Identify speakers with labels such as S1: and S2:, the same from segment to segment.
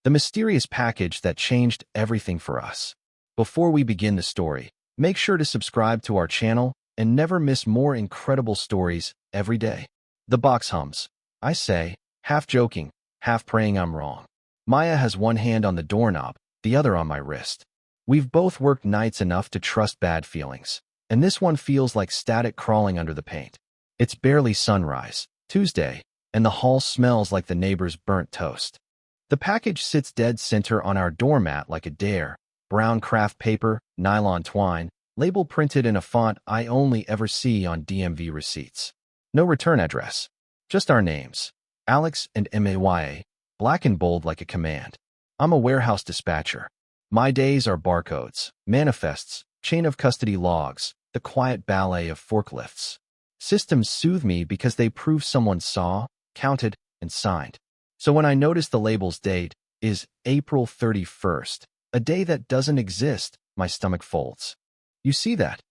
S1: The mysterious package that changed everything for us. Before we begin the story, make sure to subscribe to our channel and never miss more incredible stories every day. The box hums. I say, half joking, half praying I'm wrong. Maya has one hand on the doorknob, the other on my wrist. We've both worked nights enough to trust bad feelings, and this one feels like static crawling under the paint. It's barely sunrise, Tuesday, and the hall smells like the neighbor's burnt toast. The package sits dead center on our doormat like a dare, brown craft paper, nylon twine, label printed in a font I only ever see on DMV receipts. No return address, just our names, Alex and Maya, black and bold like a command. I'm a warehouse dispatcher. My days are barcodes, manifests, chain of custody logs, the quiet ballet of forklifts. Systems soothe me because they prove someone saw, counted, and signed. So when I notice the label's date is April 31st, a day that doesn't exist, my stomach folds. You see that?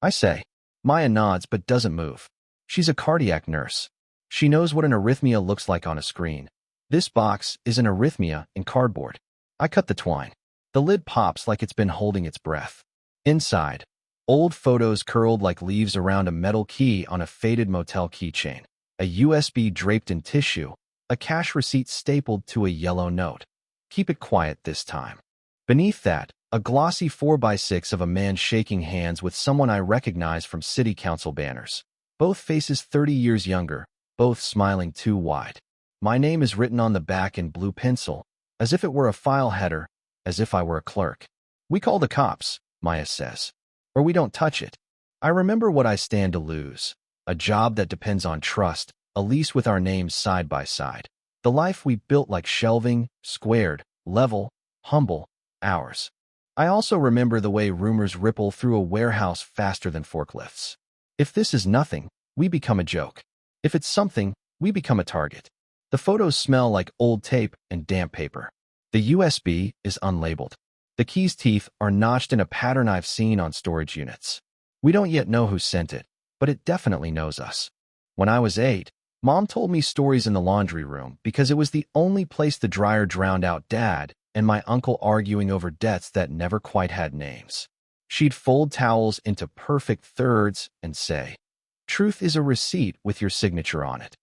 S1: I say. Maya nods but doesn't move. She's a cardiac nurse. She knows what an arrhythmia looks like on a screen. This box is an arrhythmia in cardboard. I cut the twine. The lid pops like it's been holding its breath. Inside, old photos curled like leaves around a metal key on a faded motel keychain, a USB draped in tissue, a cash receipt stapled to a yellow note. Keep it quiet this time. Beneath that, a glossy 4x6 of a man shaking hands with someone I recognize from city council banners. Both faces 30 years younger, both smiling too wide. My name is written on the back in blue pencil, as if it were a file header, as if I were a clerk. We call the cops, Maya says. Or we don't touch it. I remember what I stand to lose. A job that depends on trust, a lease with our names side by side. The life we built like shelving, squared, level, humble, ours. I also remember the way rumors ripple through a warehouse faster than forklifts. If this is nothing, we become a joke. If it's something, we become a target. The photos smell like old tape and damp paper. The USB is unlabeled. The key's teeth are notched in a pattern I've seen on storage units. We don't yet know who sent it, but it definitely knows us. When I was 8, Mom told me stories in the laundry room because it was the only place the dryer drowned out Dad and my uncle arguing over debts that never quite had names. She'd fold towels into perfect thirds and say, "Truth is a receipt with your signature on it."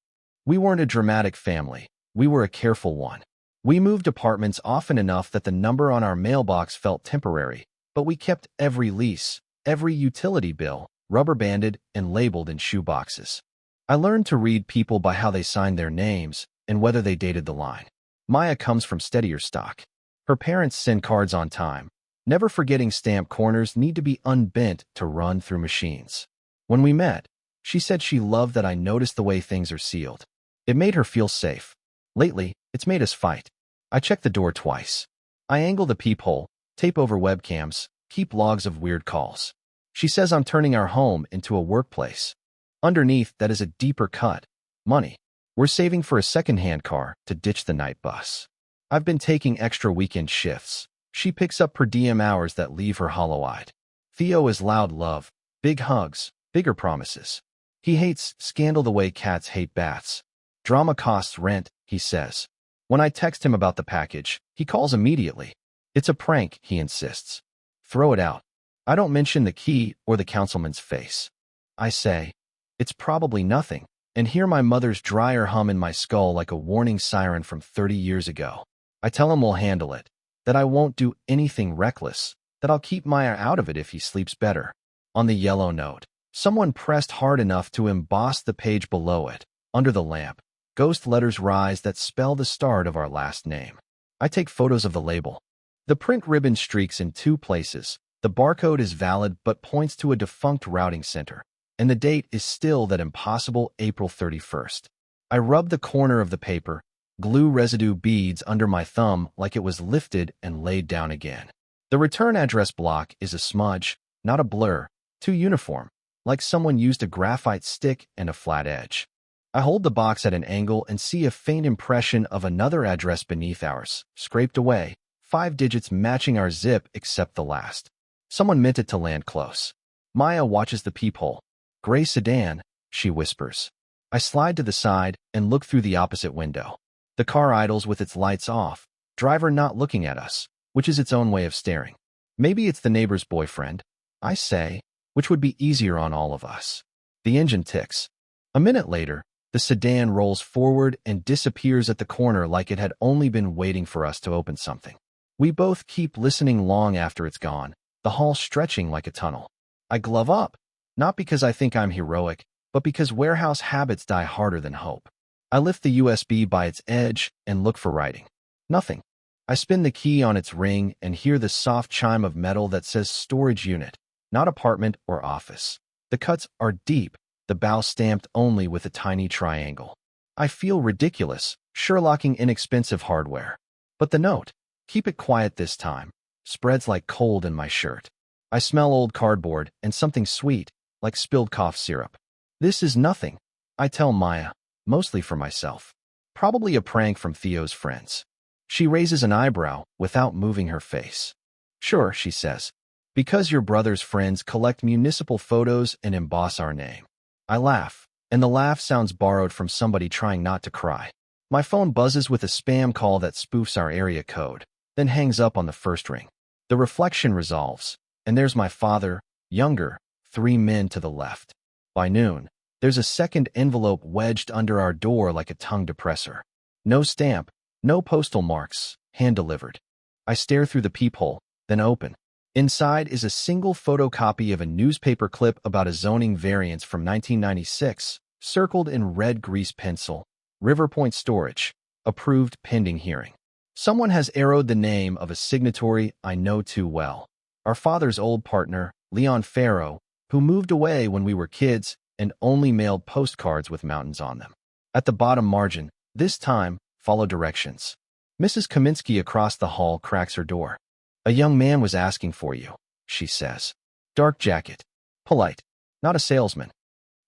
S1: We weren't a dramatic family. We were a careful one. We moved apartments often enough that the number on our mailbox felt temporary, but we kept every lease, every utility bill, rubber-banded and labeled in shoeboxes. I learned to read people by how they signed their names and whether they dated the line. Maya comes from steadier stock. Her parents send cards on time, never forgetting stamp corners need to be unbent to run through machines. When we met, she said she loved that I noticed the way things are sealed. It made her feel safe. Lately, it's made us fight. I check the door twice. I angle the peephole, tape over webcams, keep logs of weird calls. She says I'm turning our home into a workplace. Underneath that is a deeper cut. Money. We're saving for a second-hand car to ditch the night bus. I've been taking extra weekend shifts. She picks up per diem hours that leave her hollow-eyed. Theo is loud love, big hugs, bigger promises. He hates scandal the way cats hate baths. Drama costs rent, he says. When I text him about the package, he calls immediately. It's a prank, he insists. Throw it out. I don't mention the key or the councilman's face. I say, it's probably nothing, and hear my mother's dryer hum in my skull like a warning siren from 30 years ago. I tell him we'll handle it, that I won't do anything reckless, that I'll keep Maya out of it if he sleeps better. On the yellow note, someone pressed hard enough to emboss the page below it. Under the lamp, ghost letters rise that spell the start of our last name. I take photos of the label. The print ribbon streaks in 2 places. The barcode is valid but points to a defunct routing center, and the date is still that impossible April 31st. I rub the corner of the paper, glue residue beads under my thumb like it was lifted and laid down again. The return address block is a smudge, not a blur, too uniform, like someone used a graphite stick and a flat edge. I hold the box at an angle and see a faint impression of another address beneath ours, scraped away, 5 digits matching our zip except the last. Someone meant it to land close. Maya watches the peephole. Gray sedan, she whispers. I slide to the side and look through the opposite window. The car idles with its lights off, Driver not looking at us, which is its own way of staring. Maybe it's the neighbor's boyfriend, I say, which would be easier on all of us. The engine ticks. A minute later, the sedan rolls forward and disappears at the corner like it had only been waiting for us to open something. We both keep listening long after it's gone, the hall stretching like a tunnel. I glove up, not because I think I'm heroic, but because warehouse habits die harder than hope. I lift the USB by its edge and look for writing. Nothing. I spin the key on its ring and hear the soft chime of metal that says storage unit, not apartment or office. The cuts are deep, the bow stamped only with a tiny triangle. I feel ridiculous, Sherlocking inexpensive hardware. But the note, keep it quiet this time, spreads like cold in my shirt. I smell old cardboard and something sweet, like spilled cough syrup. This is nothing, I tell Maya, mostly for myself. Probably a prank from Theo's friends. She raises an eyebrow without moving her face. Sure, she says. Because your brother's friends collect municipal photos and emboss our name. I laugh, and the laugh sounds borrowed from somebody trying not to cry. My phone buzzes with a spam call that spoofs our area code, then hangs up on the first ring. The reflection resolves, and there's my father, younger, 3 men to the left. By noon, there's a second envelope wedged under our door like a tongue depressor. No stamp, no postal marks, hand-delivered. I stare through the peephole, then open. Inside is a single photocopy of a newspaper clip about a zoning variance from 1996, circled in red grease pencil. River Point Storage. Approved pending hearing. Someone has arrowed the name of a signatory I know too well. Our father's old partner, Leon Farrow, who moved away when we were kids and only mailed postcards with mountains on them. At the bottom margin, this time, follow directions. Mrs. Kaminsky across the hall cracks her door. A young man was asking for you, she says. Dark jacket. Polite. Not a salesman.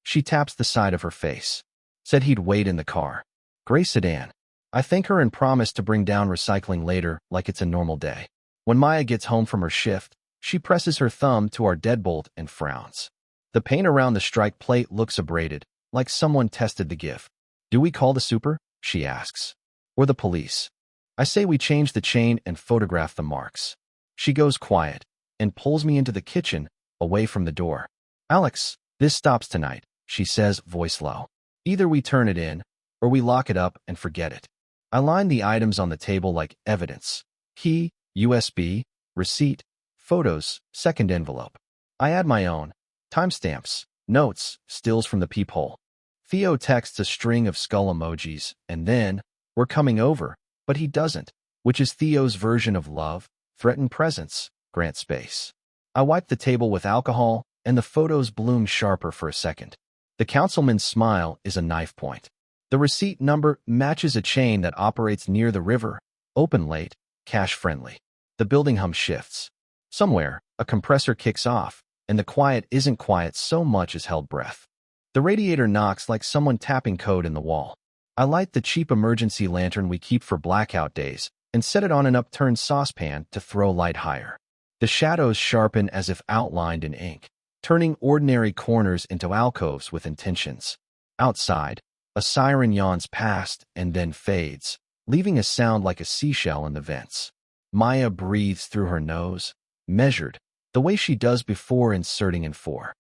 S1: She taps the side of her face. Said he'd wait in the car. Gray sedan. I thank her and promise to bring down recycling later like it's a normal day. When Maya gets home from her shift, she presses her thumb to our deadbolt and frowns. The paint around the strike plate looks abraded, like someone tested the gift. Do we call the super? She asks. Or the police? I say we change the chain and photograph the marks. She goes quiet and pulls me into the kitchen, away from the door. Alex, this stops tonight, she says, voice low. Either we turn it in, or we lock it up and forget it. I line the items on the table like evidence. Key, USB, receipt, photos, second envelope. I add my own. Timestamps, notes, stills from the peephole. Theo texts a string of skull emojis, and then, we're coming over, but he doesn't, which is Theo's version of love, threaten presence, grant space. I wipe the table with alcohol, and the photos bloom sharper for a second. The councilman's smile is a knife point. The receipt number matches a chain that operates near the river, open late, cash-friendly. The building hum shifts. Somewhere, a compressor kicks off, and the quiet isn't quiet so much as held breath. The radiator knocks like someone tapping code in the wall. I light the cheap emergency lantern we keep for blackout days and set it on an upturned saucepan to throw light higher. The shadows sharpen as if outlined in ink, turning ordinary corners into alcoves with intentions. Outside, a siren yawns past and then fades, leaving a sound like a seashell in the vents. Maya breathes through her nose, measured, the way she does before inserting in 4.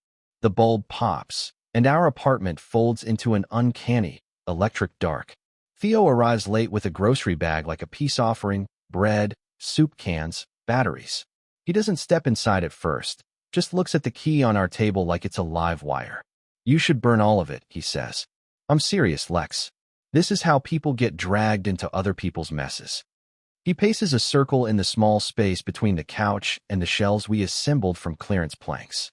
S1: The bulb pops, and our apartment folds into an uncanny, electric dark. Theo arrives late with a grocery bag like a peace offering, bread, soup cans, batteries. He doesn't step inside at first, just looks at the key on our table like it's a live wire. You should burn all of it, he says. I'm serious, Lex. This is how people get dragged into other people's messes. He paces a circle in the small space between the couch and the shelves we assembled from clearance planks.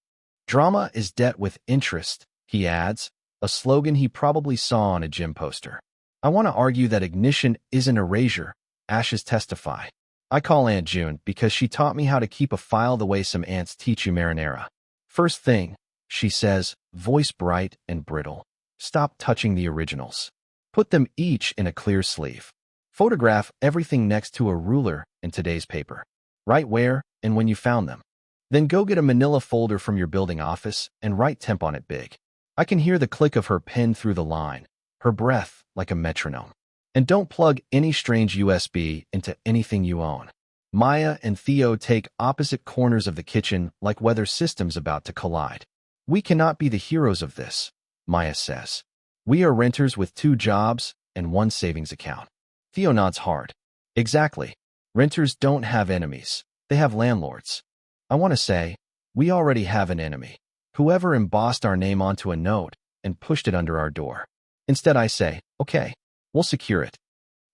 S1: Drama is debt with interest, he adds, a slogan he probably saw on a gym poster. I want to argue that ignition isn't erasure, ashes testify. I call Aunt June because she taught me how to keep a file the way some aunts teach you marinara. First thing, she says, voice bright and brittle. Stop touching the originals. Put them each in a clear sleeve. Photograph everything next to a ruler in today's paper. Write where and when you found them. Then go get a manila folder from your building office and write temp on it big. I can hear the click of her pen through the line, her breath like a metronome. And don't plug any strange USB into anything you own. Maya and Theo take opposite corners of the kitchen like weather systems about to collide. We cannot be the heroes of this, Maya says. We are renters with 2 jobs and 1 savings account. Theo nods hard. Exactly. Renters don't have enemies. They have landlords. I want to say, we already have an enemy. Whoever embossed our name onto a note and pushed it under our door. Instead, I say, okay, we'll secure it.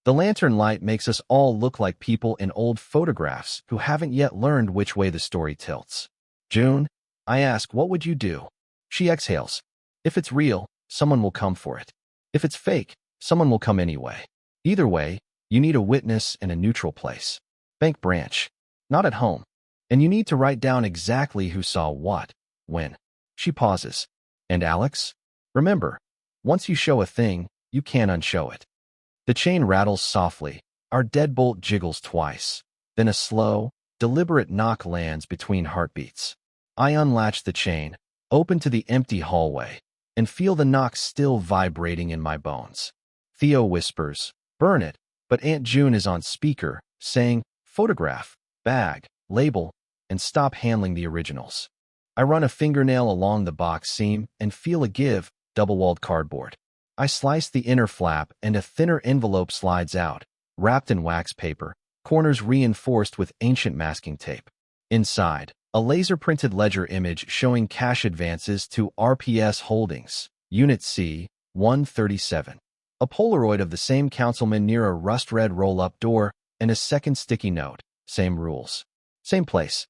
S1: The lantern light makes us all look like people in old photographs who haven't yet learned which way the story tilts. June, I ask, what would you do? She exhales. If it's real, someone will come for it. If it's fake, someone will come anyway. Either way, you need a witness and a neutral place. Bank branch. Not at home. And you need to write down exactly who saw what, when. She pauses. And Alex? Remember, once you show a thing, you can't unshow it. The chain rattles softly. Our deadbolt jiggles twice. Then a slow, deliberate knock lands between heartbeats. I unlatch the chain, open to the empty hallway, and feel the knock still vibrating in my bones. Theo whispers, burn it, but Aunt June is on speaker, saying, photograph, bag, label, and stop handling the originals. I run a fingernail along the box seam and feel a give, double-walled cardboard. I slice the inner flap and a thinner envelope slides out, wrapped in wax paper, corners reinforced with ancient masking tape. Inside, a laser-printed ledger image showing cash advances to RPS Holdings, Unit C, 137. A Polaroid of the same councilman near a rust-red roll-up door, and a second sticky note, same rules. Same place.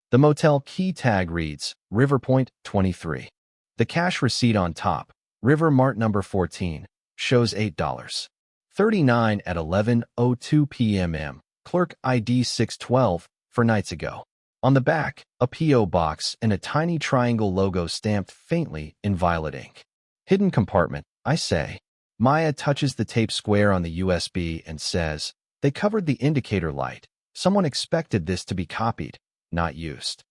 S1: The motel key tag reads, River Point, 23. The cash receipt on top, River Mart number 14, shows $8.39 at 11:02 p.m. Clerk ID 612, 4 nights ago. On the back, a P.O. box and a tiny triangle logo stamped faintly in violet ink. Hidden compartment, I say. Maya touches the tape square on the USB and says, they covered the indicator light. Someone expected this to be copied, not used.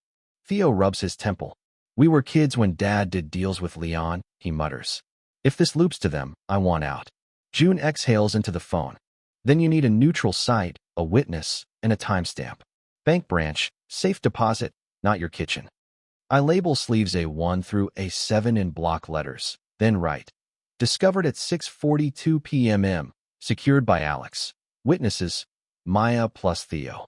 S1: Theo rubs his temple. We were kids when Dad did deals with Leon, he mutters. If this loops to them, I want out. June exhales into the phone. Then you need a neutral site, a witness, and a timestamp. Bank branch, safe deposit, not your kitchen. I label sleeves A1 through A7 in block letters, then write. Discovered at 6:42 p.m. Secured by Alex. Witnesses, Maya plus Theo.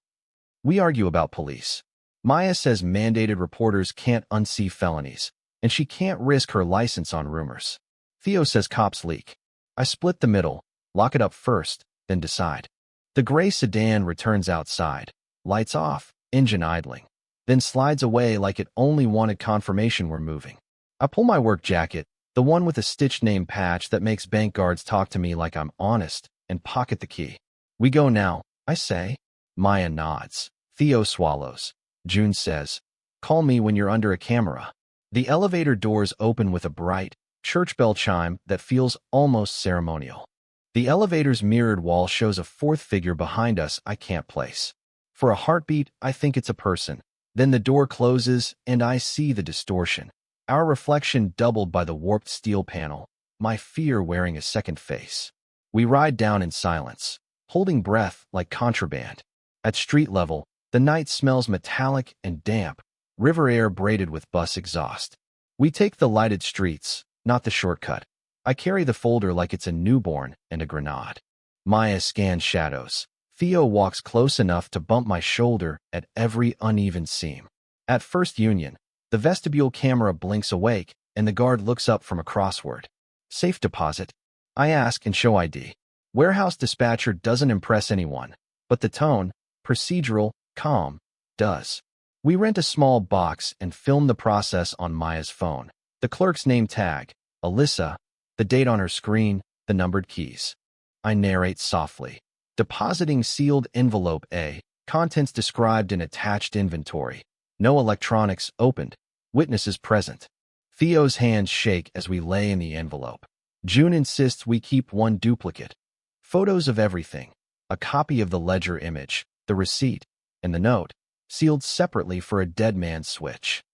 S1: We argue about police. Maya says mandated reporters can't unsee felonies, and she can't risk her license on rumors. Theo says cops leak. I split the middle, lock it up first, then decide. The gray sedan returns outside, lights off, engine idling, then slides away like it only wanted confirmation we're moving. I pull my work jacket, the one with a stitched name patch that makes bank guards talk to me like I'm honest, and pocket the key. We go now, I say. Maya nods. Theo swallows. June says, call me when you're under a camera. The elevator doors open with a bright, church bell chime that feels almost ceremonial. The elevator's mirrored wall shows a 4th figure behind us I can't place. For a heartbeat, I think it's a person. Then the door closes, and I see the distortion. Our reflection doubled by the warped steel panel, my fear wearing a second face. We ride down in silence, holding breath like contraband. At street level, the night smells metallic and damp, river air braided with bus exhaust. We take the lighted streets, not the shortcut. I carry the folder like it's a newborn and a grenade. Maya scans shadows. Theo walks close enough to bump my shoulder at every uneven seam. At First Union, the vestibule camera blinks awake, and the guard looks up from a crossword. Safe deposit? I ask and show ID. Warehouse dispatcher doesn't impress anyone, but the tone, procedural, calm, does. We rent a small box and film the process on Maya's phone. The clerk's name tag, Alyssa, the date on her screen, the numbered keys. I narrate softly. Depositing sealed envelope A, contents described in attached inventory. No electronics opened. Witnesses present. Theo's hands shake as we lay in the envelope. June insists we keep one duplicate. Photos of everything. A copy of the ledger image, the receipt, and the note, sealed separately for a dead man's switch.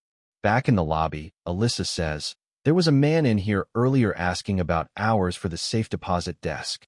S1: Back in the lobby, Alyssa says, there was a man in here earlier asking about hours for the safe deposit desk.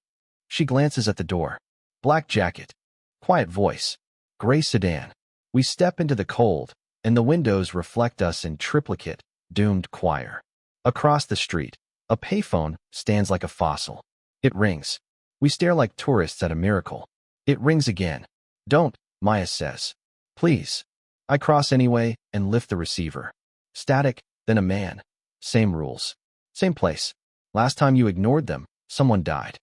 S1: She glances at the door. Black jacket. Quiet voice. Gray sedan. We step into the cold, and the windows reflect us in triplicate, doomed choir. Across the street, a payphone stands like a fossil. It rings. We stare like tourists at a miracle. It rings again. Don't, Maya says. Please. I cross anyway and lift the receiver. Static, then a man. Same rules. Same place. Last time you ignored them, someone died.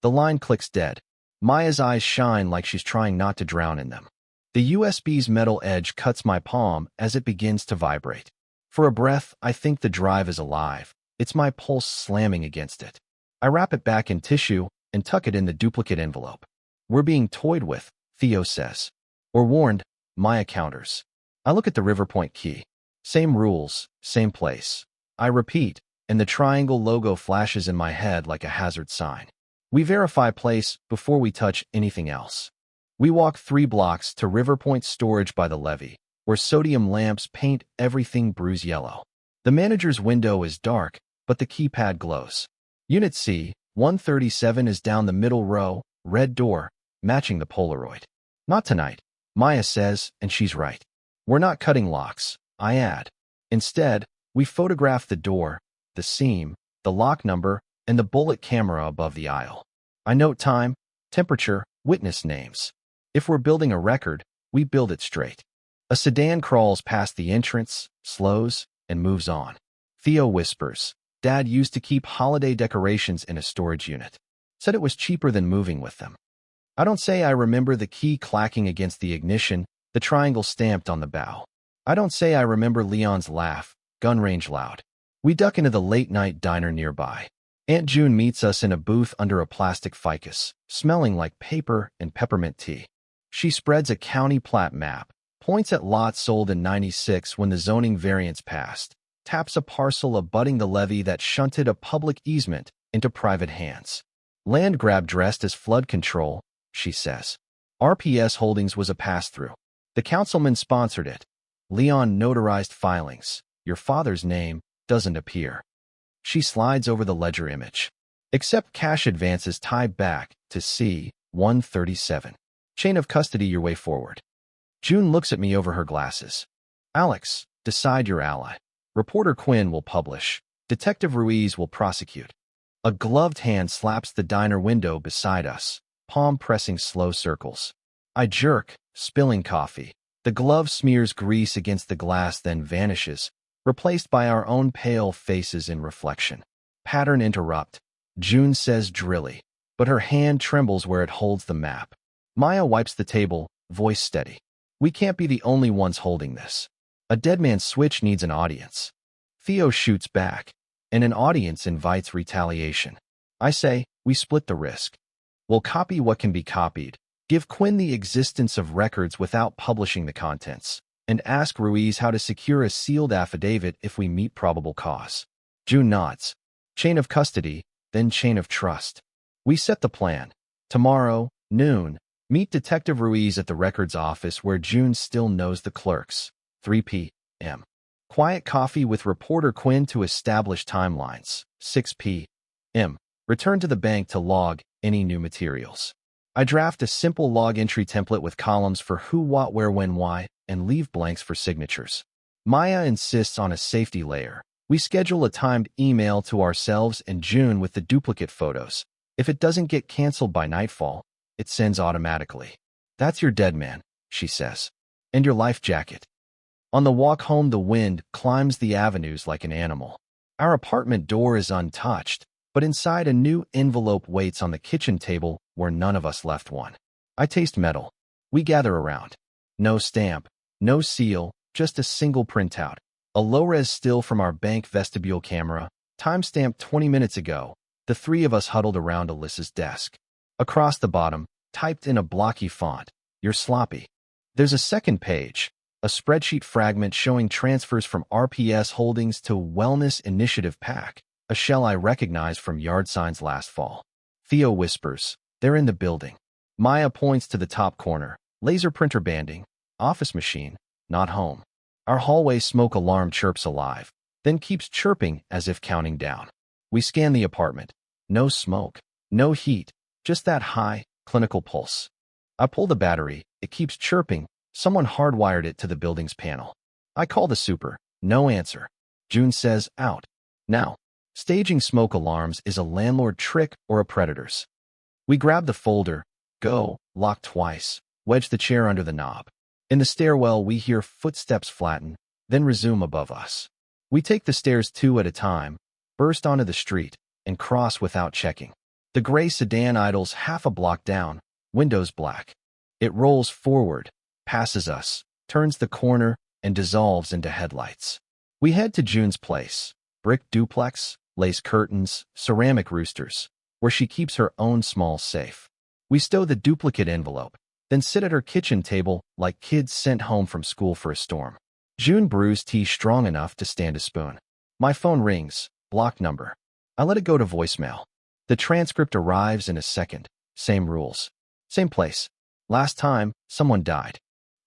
S1: The line clicks dead. Maya's eyes shine like she's trying not to drown in them. The USB's metal edge cuts my palm as it begins to vibrate. For a breath, I think the drive is alive. It's my pulse slamming against it. I wrap it back in tissue and tuck it in the duplicate envelope. We're being toyed with, Theo says. Or warned, Maya counters. I look at the River Point key. Same rules, same place. I repeat, and the triangle logo flashes in my head like a hazard sign. We verify place before we touch anything else. We walk 3 blocks to River Point storage by the levee, where sodium lamps paint everything bruise yellow. The manager's window is dark, but the keypad glows. Unit C, 137 is down the middle row, red door, matching the Polaroid. Not tonight, Maya says, and she's right. We're not cutting locks, I add. Instead, we photograph the door, the seam, the lock number, and the bullet camera above the aisle. I note time, temperature, witness names. If we're building a record, we build it straight. A sedan crawls past the entrance, slows, and moves on. Theo whispers, Dad used to keep holiday decorations in a storage unit. Said it was cheaper than moving with them. I don't say I remember the key clacking against the ignition, the triangle stamped on the bow. I don't say I remember Leon's laugh, gun range loud. We duck into the late-night diner nearby. Aunt June meets us in a booth under a plastic ficus, smelling like paper and peppermint tea. She spreads a county plat map, points at lots sold in '96 when the zoning variance passed, taps a parcel abutting the levee that shunted a public easement into private hands. Land grab dressed as flood control, she says. RPS Holdings was a pass-through. The councilman sponsored it. Leon notarized filings. Your father's name doesn't appear. She slides over the ledger image. Accept cash advances tied back to C-137. Chain of custody your way forward. June looks at me over her glasses. Alex, decide your ally. Reporter Quinn will publish. Detective Ruiz will prosecute. A gloved hand slaps the diner window beside us, palm pressing slow circles. I jerk, spilling coffee. The glove smears grease against the glass, then vanishes, replaced by our own pale faces in reflection. Pattern interrupt. June says drilly, but her hand trembles where it holds the map. Maya wipes the table, voice steady. We can't be the only ones holding this. A dead man's switch needs an audience. Theo shoots back, and an audience invites retaliation. I say, we split the risk. We'll copy what can be copied, give Quinn the existence of records without publishing the contents, and ask Ruiz how to secure a sealed affidavit if we meet probable cause. June nods. Chain of custody, then chain of trust. We set the plan. Tomorrow, noon, meet Detective Ruiz at the records office where June still knows the clerks. 3 p.m. Quiet coffee with reporter Quinn to establish timelines. 6 p.m. Return to the bank to log any new materials. I draft a simple log entry template with columns for who, what, where, when, why, and leave blanks for signatures. Maya insists on a safety layer. We schedule a timed email to ourselves and June with the duplicate photos. If it doesn't get canceled by nightfall, it sends automatically. That's your dead man, she says. And your life jacket. On the walk home, the wind climbs the avenues like an animal. Our apartment door is untouched, but inside a new envelope waits on the kitchen table where none of us left one. I taste metal. We gather around. No stamp, no seal, just a single printout. A low-res still from our bank vestibule camera, time-stamped 20 minutes ago. The 3 of us huddled around Alyssa's desk. Across the bottom, typed in a blocky font, "You're sloppy." There's a second page, a spreadsheet fragment showing transfers from RPS Holdings to Wellness Initiative PAC, a shell I recognize from yard signs last fall. Theo whispers, "They're in the building." Maya points to the top corner, laser printer banding, office machine, not home. Our hallway smoke alarm chirps alive, then keeps chirping as if counting down. We scan the apartment. No smoke, no heat, Just that high, clinical pulse. I pull the battery. It keeps chirping. Someone hardwired it to the building's panel. I call the super. No answer. June says, out. Now. Staging smoke alarms is a landlord trick or a predator's. We grab the folder. Go. Lock twice. Wedge the chair under the knob. In the stairwell, we hear footsteps flatten, then resume above us. We take the stairs 2 at a time, burst onto the street, and cross without checking. The gray sedan idles half a block down, windows black. It rolls forward, passes us, turns the corner, and dissolves into headlights. We head to June's place. Brick duplex, lace curtains, ceramic roosters, where she keeps her own small safe. We stow the duplicate envelope, then sit at her kitchen table like kids sent home from school for a storm. June brews tea strong enough to stand a spoon. My phone rings, block number. I let it go to voicemail. The transcript arrives in a second. Same rules. Same place. Last time, someone died.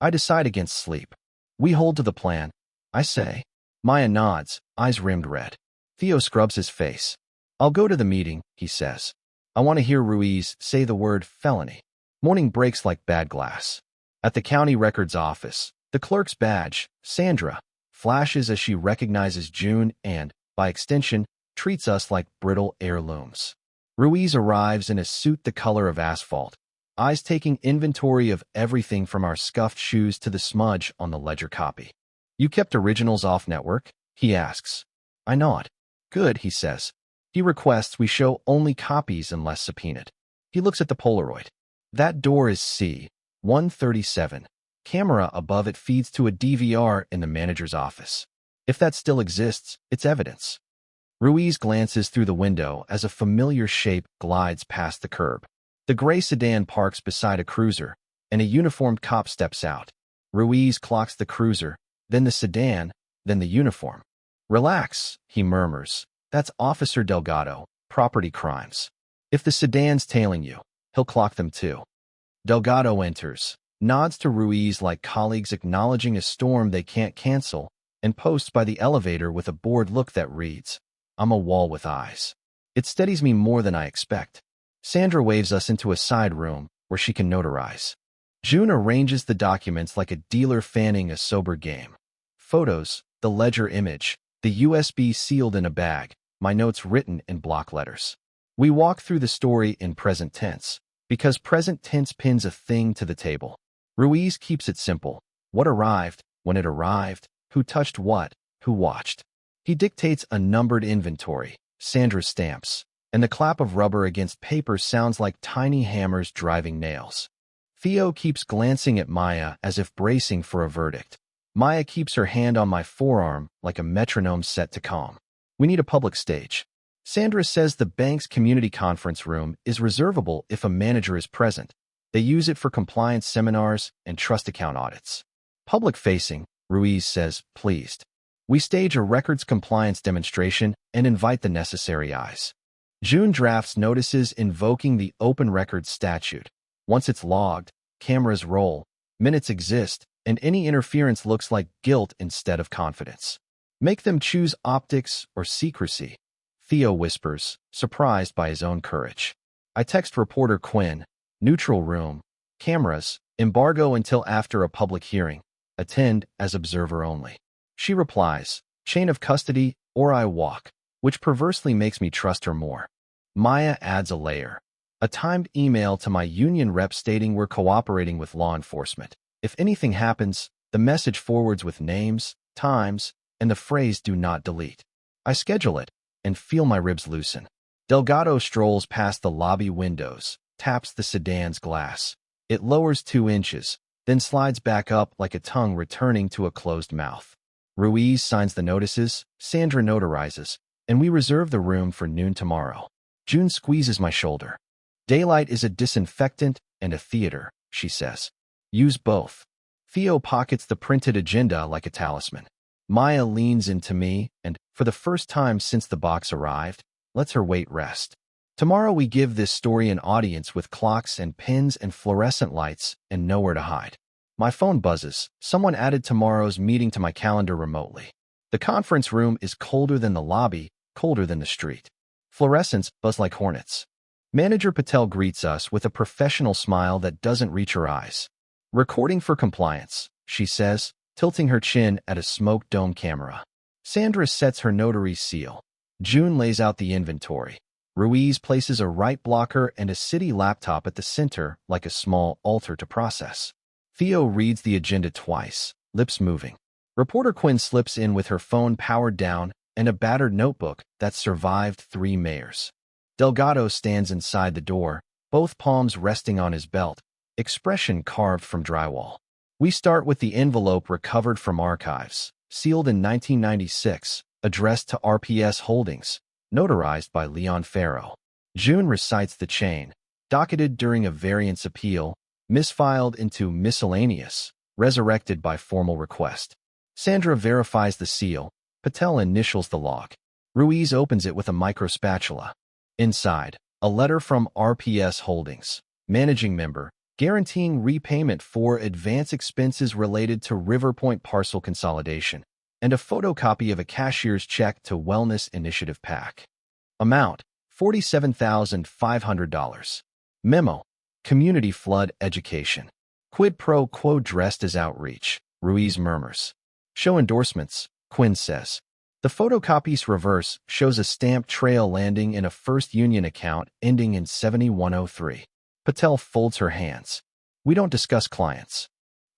S1: I decide against sleep. We hold to the plan. I say. Maya nods, eyes rimmed red. Theo scrubs his face. I'll go to the meeting, he says. I want to hear Ruiz say the word felony. Morning breaks like bad glass. At the county records office, the clerk's badge, Sandra, flashes as she recognizes June and, by extension, treats us like brittle heirlooms. Ruiz arrives in a suit the color of asphalt, eyes taking inventory of everything from our scuffed shoes to the smudge on the ledger copy. You kept originals off network? He asks. I nod. Good, he says. He requests we show only copies unless subpoenaed. He looks at the Polaroid. That door is C-137. Camera above it feeds to a DVR in the manager's office. If that still exists, it's evidence. Ruiz glances through the window as a familiar shape glides past the curb. The gray sedan parks beside a cruiser, and a uniformed cop steps out. Ruiz clocks the cruiser, then the sedan, then the uniform. Relax, he murmurs. That's Officer Delgado, property crimes. If the sedan's tailing you, he'll clock them too. Delgado enters, nods to Ruiz like colleagues acknowledging a storm they can't cancel, and posts by the elevator with a bored look that reads, I'm a wall with eyes. It steadies me more than I expect. Sandra waves us into a side room where she can notarize. June arranges the documents like a dealer fanning a sober game. Photos, the ledger image, the USB sealed in a bag, my notes written in block letters. We walk through the story in present tense, because present tense pins a thing to the table. Ruiz keeps it simple. What arrived, when it arrived, who touched what, who watched. He dictates a numbered inventory, Sandra stamps, and the clap of rubber against paper sounds like tiny hammers driving nails. Theo keeps glancing at Maya as if bracing for a verdict. Maya keeps her hand on my forearm like a metronome set to calm. We need a public stage. Sandra says the bank's community conference room is reservable if a manager is present. They use it for compliance seminars and trust account audits. Public-facing, Ruiz says, pleased. We stage a records compliance demonstration and invite the necessary eyes. June drafts notices invoking the open records statute. Once it's logged, cameras roll, minutes exist, and any interference looks like guilt instead of confidence. Make them choose optics or secrecy. Theo whispers, surprised by his own courage. I text reporter Quinn, neutral room, cameras, embargo until after a public hearing, attend as observer only. She replies, chain of custody or I walk, which perversely makes me trust her more. Maya adds a layer. A timed email to my union rep stating we're cooperating with law enforcement. If anything happens, the message forwards with names, times, and the phrase do not delete. I schedule it and feel my ribs loosen. Delgado strolls past the lobby windows, taps the sedan's glass. It lowers 2 inches, then slides back up like a tongue returning to a closed mouth. Ruiz signs the notices, Sandra notarizes, and we reserve the room for noon tomorrow. June squeezes my shoulder. Daylight is a disinfectant and a theater, she says. Use both. Theo pockets the printed agenda like a talisman. Maya leans into me and, for the first time since the box arrived, lets her weight rest. Tomorrow we give this story an audience with clocks and pins and fluorescent lights and nowhere to hide. My phone buzzes. Someone added tomorrow's meeting to my calendar remotely. The conference room is colder than the lobby, colder than the street. Fluorescents buzz like hornets. Manager Patel greets us with a professional smile that doesn't reach her eyes. Recording for compliance, she says, tilting her chin at a smoke dome camera. Sandra sets her notary's seal. June lays out the inventory. Ruiz places a right blocker and a city laptop at the center like a small altar to process. Theo reads the agenda twice, lips moving. Reporter Quinn slips in with her phone powered down and a battered notebook that survived 3 mayors. Delgado stands inside the door, both palms resting on his belt, expression carved from drywall. We start with the envelope recovered from archives, sealed in 1996, addressed to RPS Holdings, notarized by Leon Farrow. June recites the chain, docketed during a variance appeal, misfiled into miscellaneous, resurrected by formal request. Sandra verifies the seal. Patel initials the log. Ruiz opens it with a micro spatula. Inside, a letter from RPS Holdings, managing member, guaranteeing repayment for advance expenses related to River Point parcel consolidation, and a photocopy of a cashier's check to Wellness Initiative PAC. Amount, $47,500. Memo, community flood education. Quid pro quo dressed as outreach, Ruiz murmurs. Show endorsements, Quinn says. The photocopies reverse shows a stamped trail landing in a First Union account ending in 7103. Patel folds her hands. We don't discuss clients.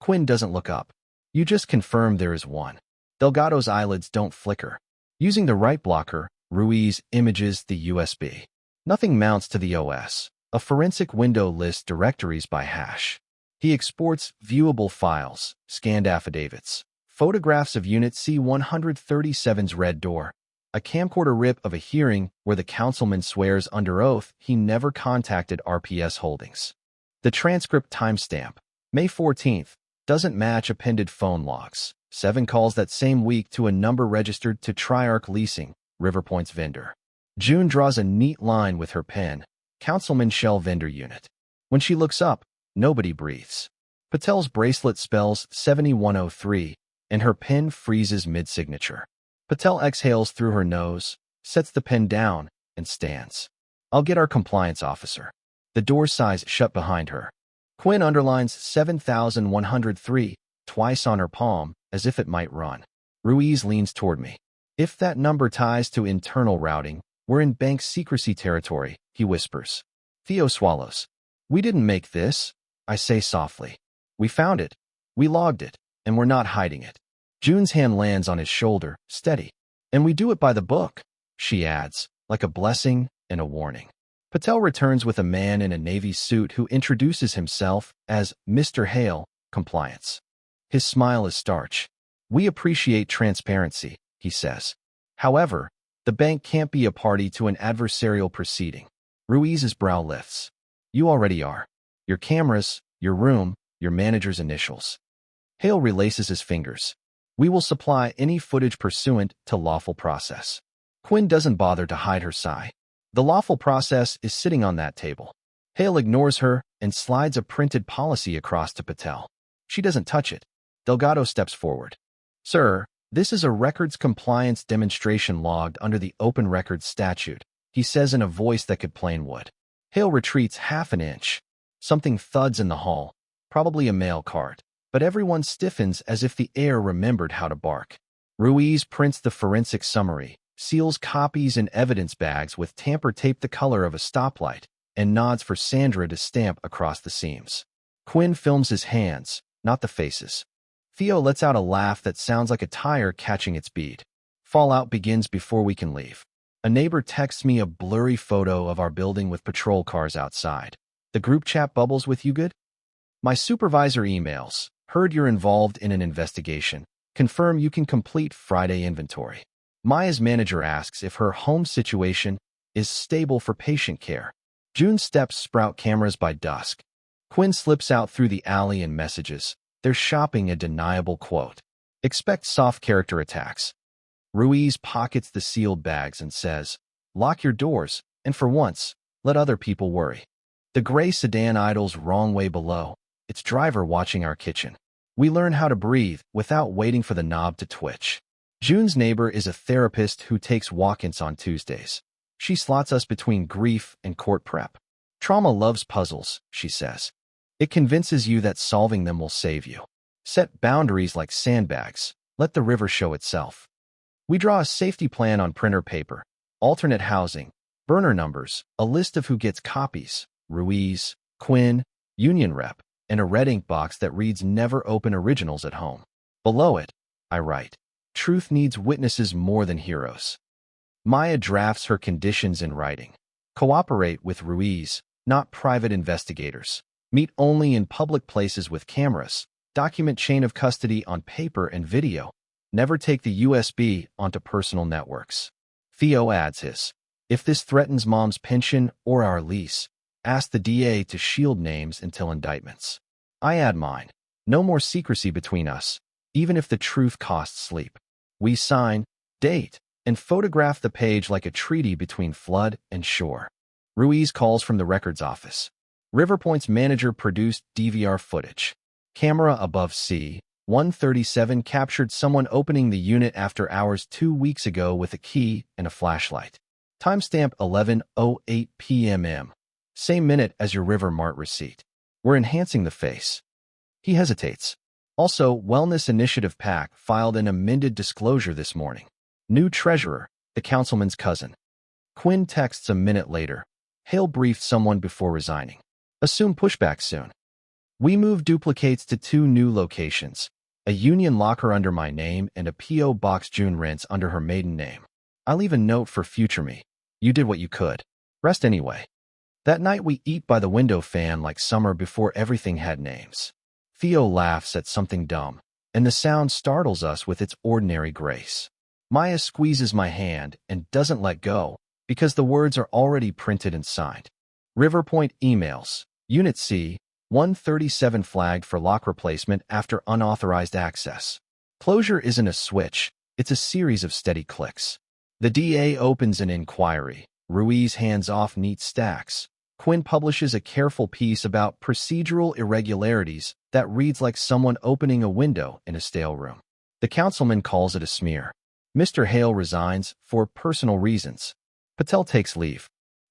S1: Quinn doesn't look up. You just confirm there is one. Delgado's eyelids don't flicker. Using the right blocker, Ruiz images the USB. Nothing mounts to the OS. A forensic window lists directories by hash. He exports viewable files, scanned affidavits, photographs of Unit C-137's red door, a camcorder rip of a hearing where the councilman swears under oath he never contacted RPS Holdings. The transcript timestamp, May 14th, doesn't match appended phone logs. 7 calls that same week to a number registered to Triarch Leasing, Riverpoint's vendor. June draws a neat line with her pen, Councilman Shell Vendor Unit. When she looks up, nobody breathes. Patel's bracelet spells 7103, and her pen freezes mid-signature. Patel exhales through her nose, sets the pen down, and stands. I'll get our compliance officer. The door sighs shut behind her. Quinn underlines 7103 twice on her palm, as if it might run. Ruiz leans toward me. If that number ties to internal routing, we're in bank secrecy territory, he whispers. Theo swallows. We didn't make this, I say softly. We found it. We logged it, and we're not hiding it. June's hand lands on his shoulder, steady. And we do it by the book, she adds, like a blessing and a warning. Patel returns with a man in a navy suit who introduces himself as Mr. Hale, Compliance. His smile is starch. We appreciate transparency, he says. However, the bank can't be a party to an adversarial proceeding. Ruiz's brow lifts. You already are. Your cameras, your room, your manager's initials. Hale relaces his fingers. We will supply any footage pursuant to lawful process. Quinn doesn't bother to hide her sigh. The lawful process is sitting on that table. Hale ignores her and slides a printed policy across to Patel. She doesn't touch it. Delgado steps forward. Sir, this is a records compliance demonstration logged under the Open Records Statute, he says in a voice that could plane wood. Hale retreats half an inch. Something thuds in the hall, probably a mail cart, but everyone stiffens as if the air remembered how to bark. Ruiz prints the forensic summary, seals copies in evidence bags with tamper tape the color of a stoplight, and nods for Sandra to stamp across the seams. Quinn films his hands, not the faces. Theo lets out a laugh that sounds like a tire catching its bead. Fallout begins before we can leave. A neighbor texts me a blurry photo of our building with patrol cars outside. The group chat bubbles with you good? My supervisor emails, heard you're involved in an investigation. Confirm you can complete Friday inventory. Maya's manager asks if her home situation is stable for patient care. June's steps sprout cameras by dusk. Quinn slips out through the alley and messages. They're shopping a deniable quote. Expect soft character attacks. Ruiz pockets the sealed bags and says, lock your doors, and for once, let other people worry. The gray sedan idles wrong way below, its driver watching our kitchen. We learn how to breathe without waiting for the knob to twitch. June's neighbor is a therapist who takes walk-ins on Tuesdays. She slots us between grief and court prep. Trauma loves puzzles, she says. It convinces you that solving them will save you. Set boundaries like sandbags. Let the river show itself. We draw a safety plan on printer paper, alternate housing, burner numbers, a list of who gets copies, Ruiz, Quinn, union rep, and a red ink box that reads never open originals at home. Below it, I write, truth needs witnesses more than heroes. Maya drafts her conditions in writing. Cooperate with Ruiz, not private investigators. Meet only in public places with cameras. Document chain of custody on paper and video. Never take the USB onto personal networks. Theo adds his. If this threatens Mom's pension or our lease, ask the DA to shield names until indictments. I add mine. No more secrecy between us, even if the truth costs sleep. We sign, date, and photograph the page like a treaty between flood and shore. Ruiz calls from the records office. Riverpoint's manager produced DVR footage. Camera above C-137 captured someone opening the unit after hours 2 weeks ago with a key and a flashlight. Timestamp 11:08 p.m. Same minute as your River Mart receipt. We're enhancing the face. He hesitates. Also, Wellness Initiative PAC filed an amended disclosure this morning. New treasurer, the councilman's cousin. Quinn texts a minute later. Hale briefed someone before resigning. Assume pushback soon. We move duplicates to 2 new locations, a union locker under my name and a P.O. Box June rents under her maiden name. I leave a note for future me. You did what you could. Rest anyway. That night we eat by the window fan like summer before everything had names. Theo laughs at something dumb, and the sound startles us with its ordinary grace. Maya squeezes my hand and doesn't let go because the words are already printed and signed. Riverpoint emails. Unit C, 137 flagged for lock replacement after unauthorized access. Closure isn't a switch, it's a series of steady clicks. The DA opens an inquiry. Ruiz hands off neat stacks. Quinn publishes a careful piece about procedural irregularities that reads like someone opening a window in a stale room. The councilman calls it a smear. Mr. Hale resigns for personal reasons. Patel takes leave.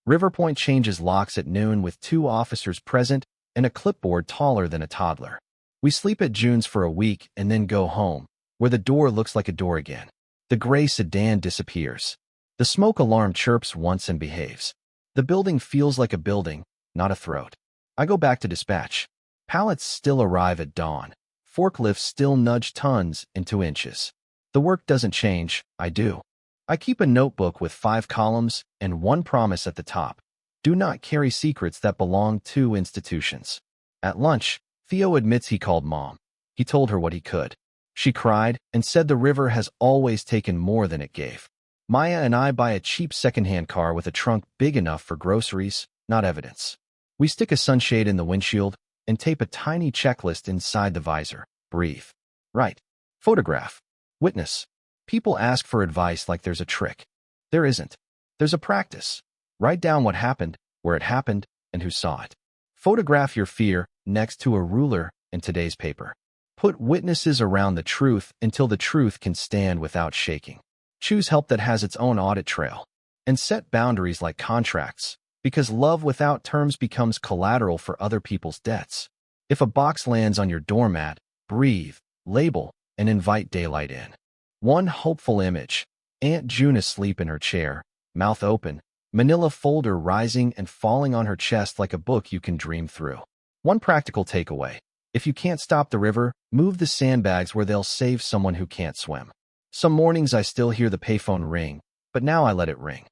S1: Riverpoint changes locks at noon with 2 officers present and a clipboard taller than a toddler. We sleep at June's for a week and then go home, where the door looks like a door again. The gray sedan disappears. The smoke alarm chirps once and behaves. The building feels like a building, not a throat. I go back to dispatch. Pallets still arrive at dawn. Forklifts still nudge tons into inches. The work doesn't change, I do. I keep a notebook with 5 columns and 1 promise at the top. Do not carry secrets that belong to institutions. At lunch, Theo admits he called Mom. He told her what he could. She cried and said the river has always taken more than it gave. Maya and I buy a cheap secondhand car with a trunk big enough for groceries, not evidence. We stick a sunshade in the windshield and tape a tiny checklist inside the visor. Breathe. Write. Photograph. Witness. People ask for advice like there's a trick. There isn't. There's a practice. Write down what happened, where it happened, and who saw it. Photograph your fear next to a ruler in today's paper. Put witnesses around the truth until the truth can stand without shaking. Choose help that has its own audit trail. And set boundaries like contracts, because love without terms becomes collateral for other people's debts. If a box lands on your doormat, breathe, label, and invite daylight in. One hopeful image. Aunt June asleep in her chair, mouth open, manila folder rising and falling on her chest like a book you can dream through. One practical takeaway. If you can't stop the river, move the sandbags where they'll save someone who can't swim. Some mornings I still hear the payphone ring, but now I let it ring.